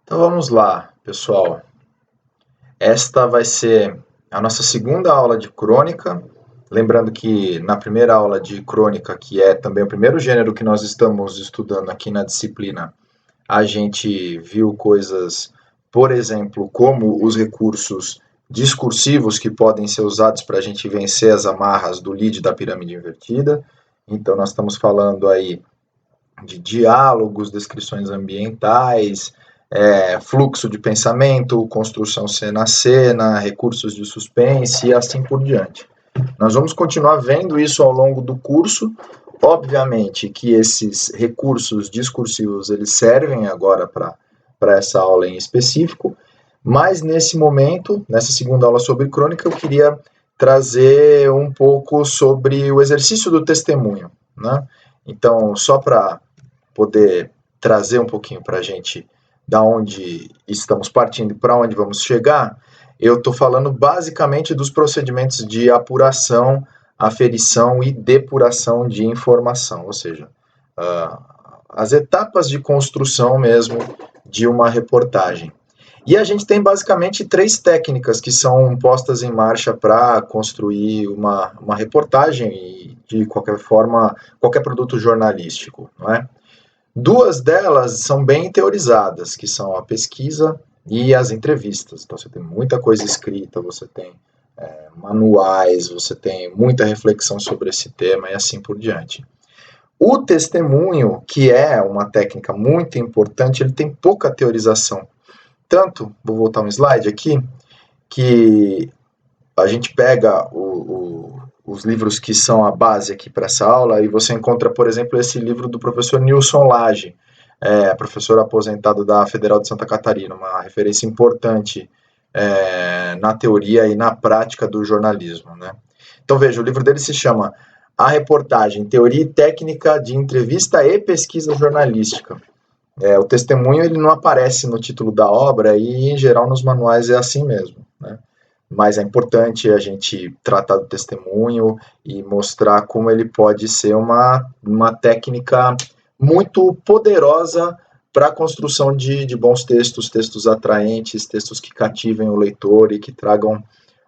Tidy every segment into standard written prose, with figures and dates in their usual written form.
Então vamos lá, pessoal. Esta vai ser a nossa segunda aula de crônica. Lembrando que na primeira aula de crônica, que é também o primeiro gênero que nós estamos estudando aqui na disciplina, a gente viu coisas, por exemplo, como os recursos discursivos que podem ser usados para a gente vencer as amarras do lead da pirâmide invertida. Então nós estamos falando aí de diálogos, descrições ambientais, fluxo de pensamento, construção cena a cena, recursos de suspense e assim por diante. Nós vamos continuar vendo isso ao longo do curso. Obviamente que esses recursos discursivos eles servem agora para essa aula em específico, mas nesse momento, nessa segunda aula sobre crônica, eu queria trazer um pouco sobre o exercício do testemunho, né? Então, só para poder trazer um pouquinho para a gente da onde estamos partindo e para onde vamos chegar, eu estou falando basicamente dos procedimentos de apuração, aferição e depuração de informação, ou seja, as etapas de construção mesmo de uma reportagem. E a gente tem basicamente três técnicas que são postas em marcha para construir uma reportagem e, de qualquer forma, qualquer produto jornalístico, não é? Duas delas são bem teorizadas, que são a pesquisa e as entrevistas. Então você tem muita coisa escrita, você tem manuais, você tem muita reflexão sobre esse tema e assim por diante. O testemunho, que é uma técnica muito importante, ele tem pouca teorização. Tanto, vou voltar um slide aqui, que a gente pega os livros que são a base aqui para essa aula e você encontra, por exemplo, esse livro do professor Nilson Lage, professor aposentado da Federal de Santa Catarina, uma referência importante na teoria e na prática do jornalismo, né? Então veja, o livro dele se chama A Reportagem, Teoria e Técnica de Entrevista e Pesquisa Jornalística. O testemunho ele não aparece no título da obra e, em geral, nos manuais é assim mesmo, né? Mas é importante a gente tratar do testemunho e mostrar como ele pode ser uma técnica muito poderosa para a construção de bons textos, textos atraentes, textos que cativem o leitor e que tragam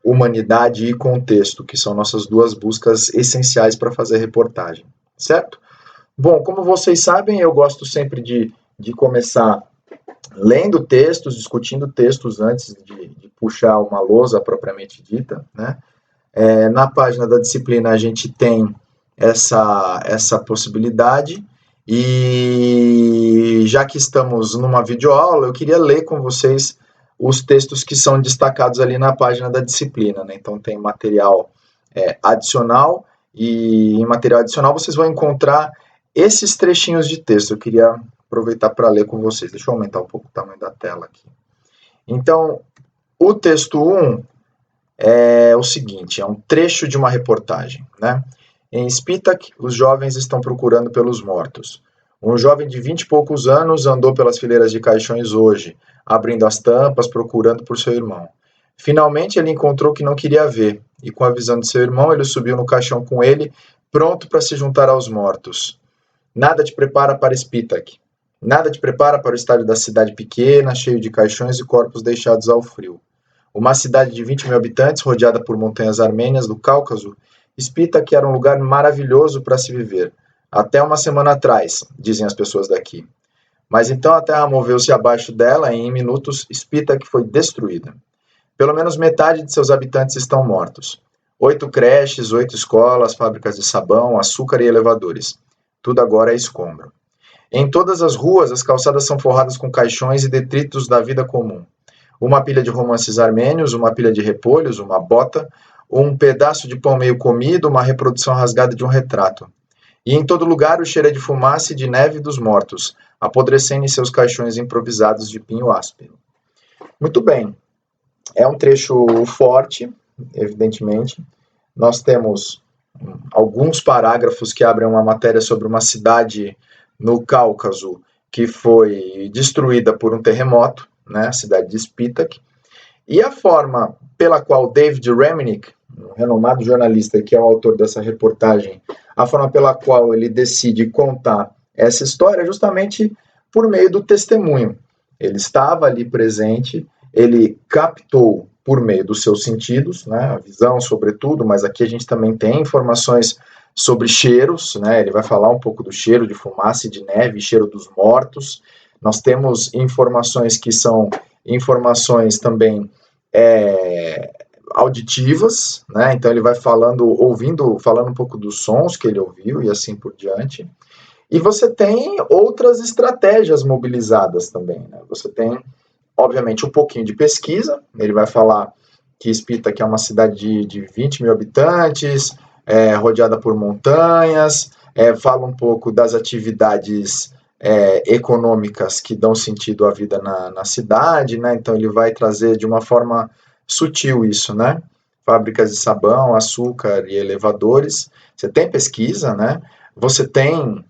humanidade e contexto, que são nossas duas buscas essenciais para fazer reportagem, certo? Bom, como vocês sabem, eu gosto sempre de começar lendo textos, discutindo textos antes de puxar uma lousa propriamente dita, né? Na página da disciplina a gente tem essa possibilidade e já que estamos numa videoaula, eu queria ler com vocês os textos que são destacados ali na página da disciplina, né? Então tem material adicional e em material adicional vocês vão encontrar esses trechinhos de texto. Eu queria aproveitar para ler com vocês. Deixa eu aumentar um pouco o tamanho da tela aqui. Então, o texto 1 é o seguinte, é um trecho de uma reportagem, né? Em Spitak, os jovens estão procurando pelos mortos. Um jovem de 20 e poucos anos andou pelas fileiras de caixões hoje, abrindo as tampas, procurando por seu irmão. Finalmente ele encontrou o que não queria ver, e com a visão de seu irmão, ele subiu no caixão com ele, pronto para se juntar aos mortos. Nada te prepara para Spitak. Nada te prepara para o estádio da cidade pequena, cheio de caixões e corpos deixados ao frio. Uma cidade de 20 mil habitantes, rodeada por montanhas armênias do Cáucaso, Spitak era um lugar maravilhoso para se viver. Até uma semana atrás, dizem as pessoas daqui. Mas então a terra moveu-se abaixo dela e em minutos Spitak foi destruída. Pelo menos metade de seus habitantes estão mortos. 8 creches, 8 escolas, fábricas de sabão, açúcar e elevadores. Tudo agora é escombro. Em todas as ruas, as calçadas são forradas com caixões e detritos da vida comum. Uma pilha de romances armênios, uma pilha de repolhos, uma bota, um pedaço de pão meio comido, uma reprodução rasgada de um retrato. E em todo lugar o cheiro é de fumaça e de neve dos mortos, apodrecendo em seus caixões improvisados de pinho áspero. Muito bem. É um trecho forte, evidentemente. Nós temos alguns parágrafos que abrem uma matéria sobre uma cidade no Cáucaso que foi destruída por um terremoto, né, a cidade de Spitak, e a forma pela qual David Remnick, um renomado jornalista que é o autor dessa reportagem, a forma pela qual ele decide contar essa história é justamente por meio do testemunho. Ele estava ali presente, ele captou por meio dos seus sentidos, né, a visão sobretudo, mas aqui a gente também tem informações sobre cheiros, né, ele vai falar um pouco do cheiro de fumaça e de neve, cheiro dos mortos. Nós temos informações que são informações também auditivas, né, então ele vai falando um pouco dos sons que ele ouviu e assim por diante. E você tem outras estratégias mobilizadas também, né, você tem obviamente, um pouquinho de pesquisa. Ele vai falar que Espírita que é uma cidade de 20 mil habitantes, rodeada por montanhas, fala um pouco das atividades econômicas que dão sentido à vida na cidade, né? Então ele vai trazer de uma forma sutil isso, né? Fábricas de sabão, açúcar e elevadores. Você tem pesquisa, né? Você tem,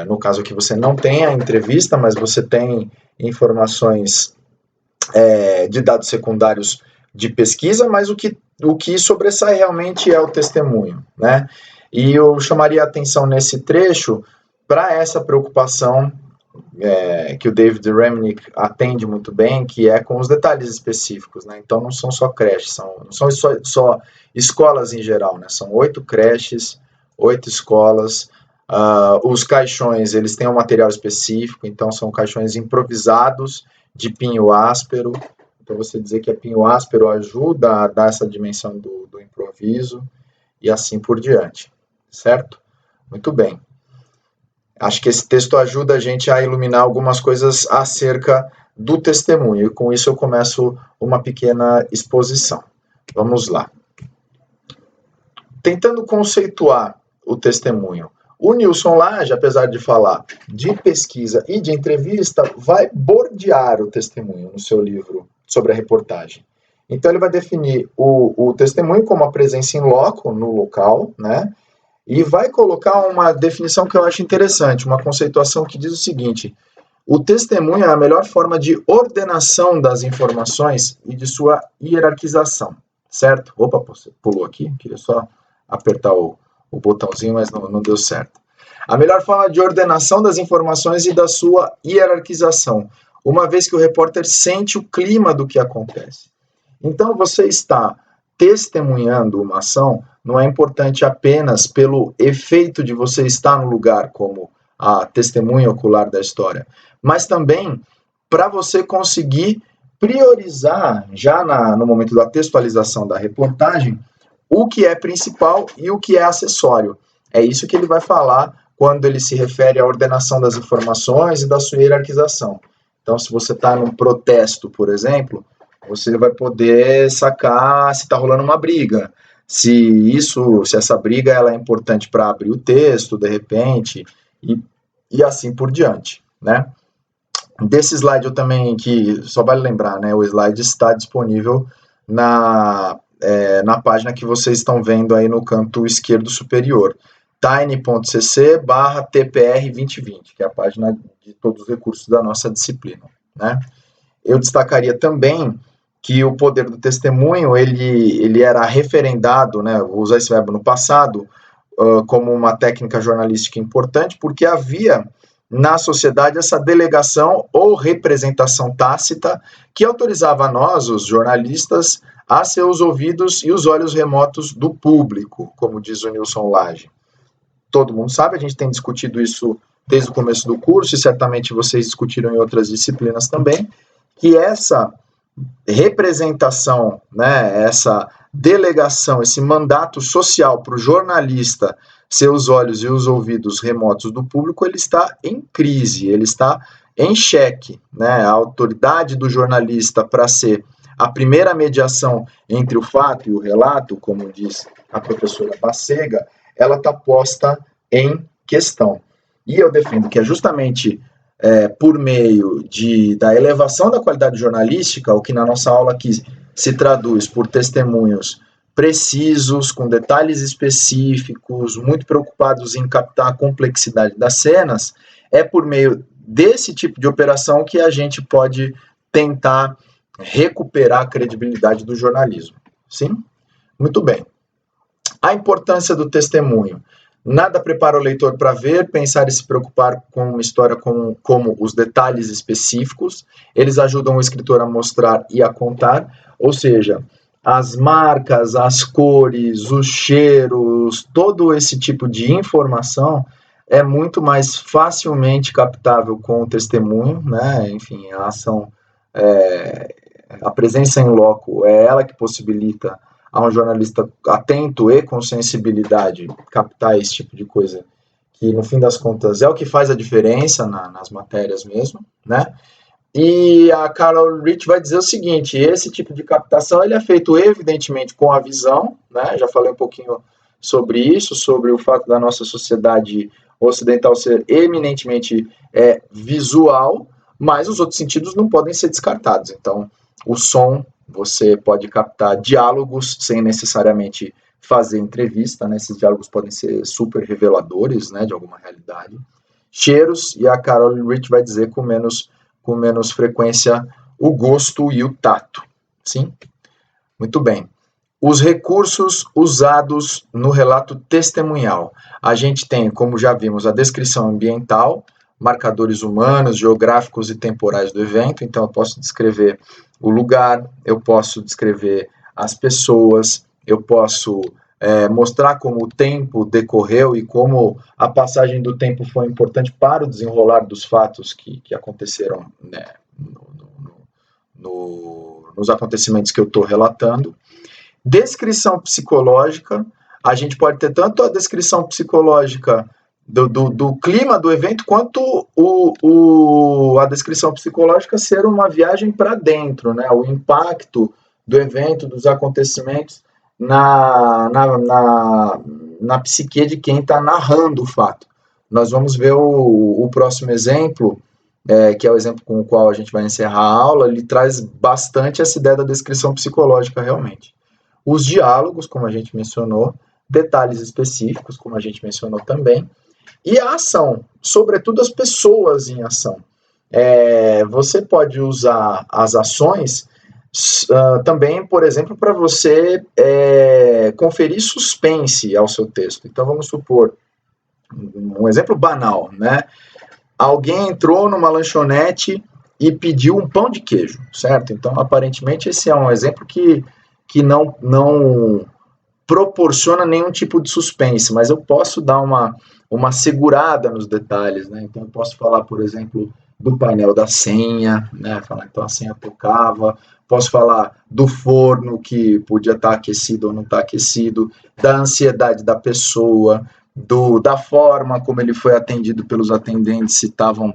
no caso aqui você não tem a entrevista, mas você tem informações de dados secundários de pesquisa, mas o que sobressai realmente é o testemunho, né? E eu chamaria a atenção nesse trecho para essa preocupação que o David Remnick atende muito bem, que é com os detalhes específicos, né? Então não são só creches, não são só escolas em geral, né? São 8 creches, 8 escolas. Os caixões, eles têm um material específico, então são caixões improvisados de pinho áspero. Então você dizer que é pinho áspero ajuda a dar essa dimensão do improviso e assim por diante, certo? Muito bem. Acho que esse texto ajuda a gente a iluminar algumas coisas acerca do testemunho, e com isso eu começo uma pequena exposição. Vamos lá. Tentando conceituar o testemunho, o Nilson Lage, apesar de falar de pesquisa e de entrevista, vai bordear o testemunho no seu livro sobre a reportagem. Então ele vai definir o testemunho como a presença in loco, no local, né? E vai colocar uma definição que eu acho interessante, uma conceituação que diz o seguinte: o testemunho é a melhor forma de ordenação das informações e de sua hierarquização, certo? Opa, pulou aqui, queria só apertar o botãozinho, mas não deu certo. A melhor forma de ordenação das informações e da sua hierarquização, uma vez que o repórter sente o clima do que acontece. Então, você está testemunhando uma ação, não é importante apenas pelo efeito de você estar no lugar como a testemunha ocular da história, mas também para você conseguir priorizar, já no momento da textualização da reportagem, o que é principal e o que é acessório. É isso que ele vai falar quando ele se refere à ordenação das informações e da sua hierarquização. Então, se você está num protesto, por exemplo, você vai poder sacar se está rolando uma briga, se essa briga ela é importante para abrir o texto, de repente, e assim por diante, né? Desse slide eu também, que só vale lembrar, né? O slide está disponível na página que vocês estão vendo aí no canto esquerdo superior, tiny.cc/tpr2020, que é a página de todos os recursos da nossa disciplina, né? Eu destacaria também que o poder do testemunho, ele era referendado, né, vou usar esse verbo no passado, como uma técnica jornalística importante, porque havia na sociedade essa delegação ou representação tácita que autorizava a nós, os jornalistas, a ser os ouvidos e os olhos remotos do público, como diz o Nilson Lage. Todo mundo sabe, a gente tem discutido isso desde o começo do curso, e certamente vocês discutiram em outras disciplinas também, que essa representação, né, essa delegação, esse mandato social para o jornalista ser os olhos e os ouvidos remotos do público, ele está em crise, ele está em xeque, né? A autoridade do jornalista para ser a primeira mediação entre o fato e o relato, como diz a professora Bacega, ela está posta em questão. E eu defendo que é justamente por meio da elevação da qualidade jornalística, o que na nossa aula aqui se traduz por testemunhos precisos, com detalhes específicos, muito preocupados em captar a complexidade das cenas, é por meio desse tipo de operação que a gente pode tentar recuperar a credibilidade do jornalismo. Sim? Muito bem. A importância do testemunho. Nada prepara o leitor para ver, pensar e se preocupar com uma história como os detalhes específicos. Eles ajudam o escritor a mostrar e a contar, ou seja, as marcas, as cores, os cheiros, todo esse tipo de informação é muito mais facilmente captável com o testemunho, né? Enfim, a ação, a presença em loco é ela que possibilita a um jornalista atento e com sensibilidade captar esse tipo de coisa, que no fim das contas é o que faz a diferença nas matérias mesmo, né? E a Carol Rich vai dizer o seguinte: esse tipo de captação ele é feito evidentemente com a visão, né? Já falei um pouquinho sobre isso, sobre o fato da nossa sociedade ocidental ser eminentemente visual, mas os outros sentidos não podem ser descartados. Então, o som, você pode captar diálogos sem necessariamente fazer entrevista, né? Esses diálogos podem ser super reveladores, né, de alguma realidade. Cheiros, e a Carol Rich vai dizer com menos frequência o gosto e o tato. Sim? Muito bem. Os recursos usados no relato testemunhal. A gente tem, como já vimos, a descrição ambiental, marcadores humanos, geográficos e temporais do evento. Então, eu posso descrever o lugar, eu posso descrever as pessoas, eu posso mostrar como o tempo decorreu e como a passagem do tempo foi importante para o desenrolar dos fatos que aconteceram, né, nos acontecimentos que eu estou relatando. Descrição psicológica, a gente pode ter tanto a descrição psicológica do clima do evento, quanto a descrição psicológica ser uma viagem para dentro, né? O impacto do evento, dos acontecimentos na psique de quem está narrando o fato. Nós vamos ver o próximo exemplo, que é o exemplo com o qual a gente vai encerrar a aula. Ele traz bastante essa ideia da descrição psicológica realmente. Os diálogos, como a gente mencionou, detalhes específicos, como a gente mencionou também, e a ação, sobretudo as pessoas em ação. Você pode usar as ações também, por exemplo, para você conferir suspense ao seu texto. Então, vamos supor, um exemplo banal, né? Alguém entrou numa lanchonete e pediu um pão de queijo, certo? Então, aparentemente, esse é um exemplo que não proporciona nenhum tipo de suspense, mas eu posso dar uma segurada nos detalhes, né? Então eu posso falar, por exemplo, do painel da senha, né? Falar então a senha tocava, posso falar do forno que podia estar aquecido ou não estar aquecido, da ansiedade da pessoa, da forma como ele foi atendido pelos atendentes, se estavam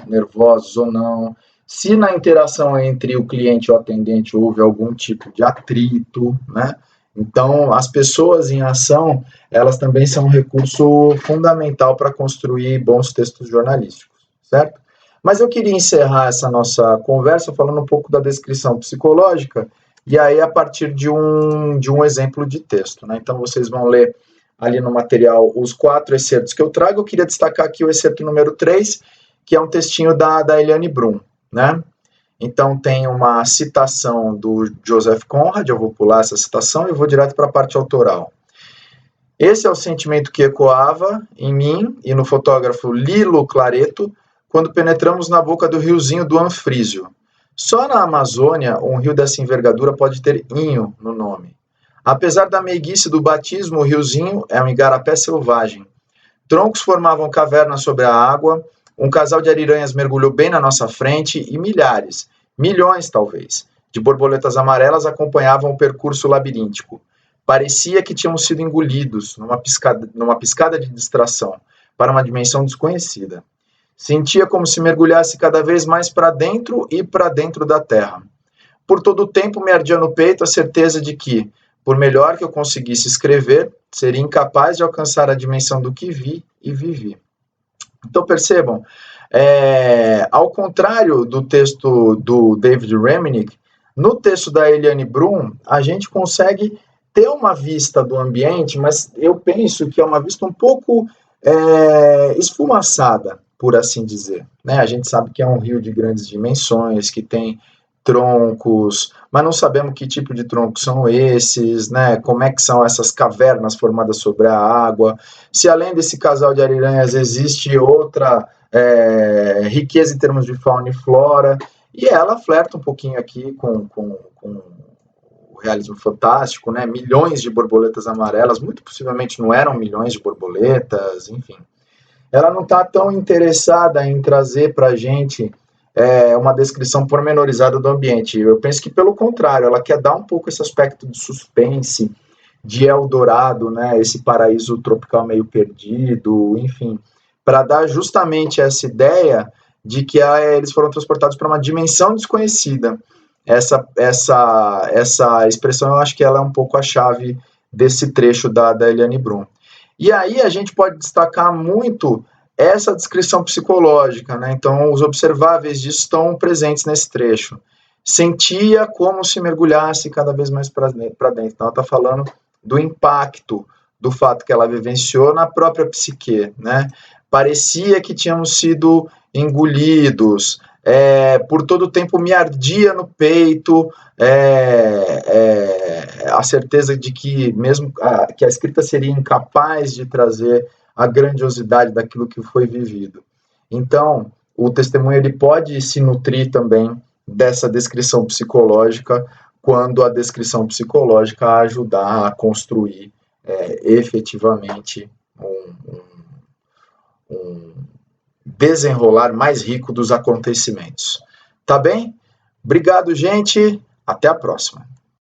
nervosos ou não, se na interação entre o cliente e o atendente houve algum tipo de atrito, né? Então, as pessoas em ação, elas também são um recurso fundamental para construir bons textos jornalísticos, certo? Mas eu queria encerrar essa nossa conversa falando um pouco da descrição psicológica, e aí a partir de um exemplo de texto, né? Então, vocês vão ler ali no material os 4 excertos que eu trago. Eu queria destacar aqui o excerto número 3, que é um textinho da Eliane Brum, né? Então, tem uma citação do Joseph Conrad, eu vou pular essa citação e vou direto para a parte autoral. Esse é o sentimento que ecoava em mim e no fotógrafo Lilo Clareto quando penetramos na boca do riozinho do Anfrísio. Só na Amazônia, um rio dessa envergadura pode ter inho no nome. Apesar da meiguice do batismo, o riozinho é um igarapé selvagem. Troncos formavam cavernas sobre a água, um casal de ariranhas mergulhou bem na nossa frente e milhões talvez, de borboletas amarelas acompanhavam o percurso labiríntico. Parecia que tínhamos sido engolidos numa piscada de distração para uma dimensão desconhecida. Sentia como se mergulhasse cada vez mais para dentro e para dentro da terra. Por todo o tempo me ardia no peito a certeza de que, por melhor que eu conseguisse escrever, seria incapaz de alcançar a dimensão do que vi e vivi. Então, percebam, ao contrário do texto do David Remnick, no texto da Eliane Brum, a gente consegue ter uma vista do ambiente, mas eu penso que é uma vista um pouco esfumaçada, por assim dizer, né? A gente sabe que é um rio de grandes dimensões, que tem troncos, mas não sabemos que tipo de troncos são esses, né? Como é que são essas cavernas formadas sobre a água, se além desse casal de ariranhas existe outra riqueza em termos de fauna e flora, e ela flerta um pouquinho aqui com o realismo fantástico, né? Milhões de borboletas amarelas, muito possivelmente não eram milhões de borboletas, enfim. Ela não está tão interessada em trazer para a gente uma descrição pormenorizada do ambiente. Eu penso que, pelo contrário, ela quer dar um pouco esse aspecto de suspense, de Eldorado, né, esse paraíso tropical meio perdido, enfim, para dar justamente essa ideia de que eles foram transportados para uma dimensão desconhecida. Essa expressão, eu acho que ela é um pouco a chave desse trecho da Eliane Brum. E aí a gente pode destacar muito essa descrição psicológica, né? Então, os observáveis disso estão presentes nesse trecho. Sentia como se mergulhasse cada vez mais para dentro. Então, ela está falando do impacto do fato que ela vivenciou na própria psique, né? Parecia que tínhamos sido engolidos, por todo o tempo me ardia no peito a certeza de que mesmo que a escrita seria incapaz de trazer a grandiosidade daquilo que foi vivido. Então, o testemunho ele pode se nutrir também dessa descrição psicológica, quando a descrição psicológica ajudar a construir efetivamente um desenrolar mais rico dos acontecimentos. Tá bem? Obrigado, gente. Até a próxima.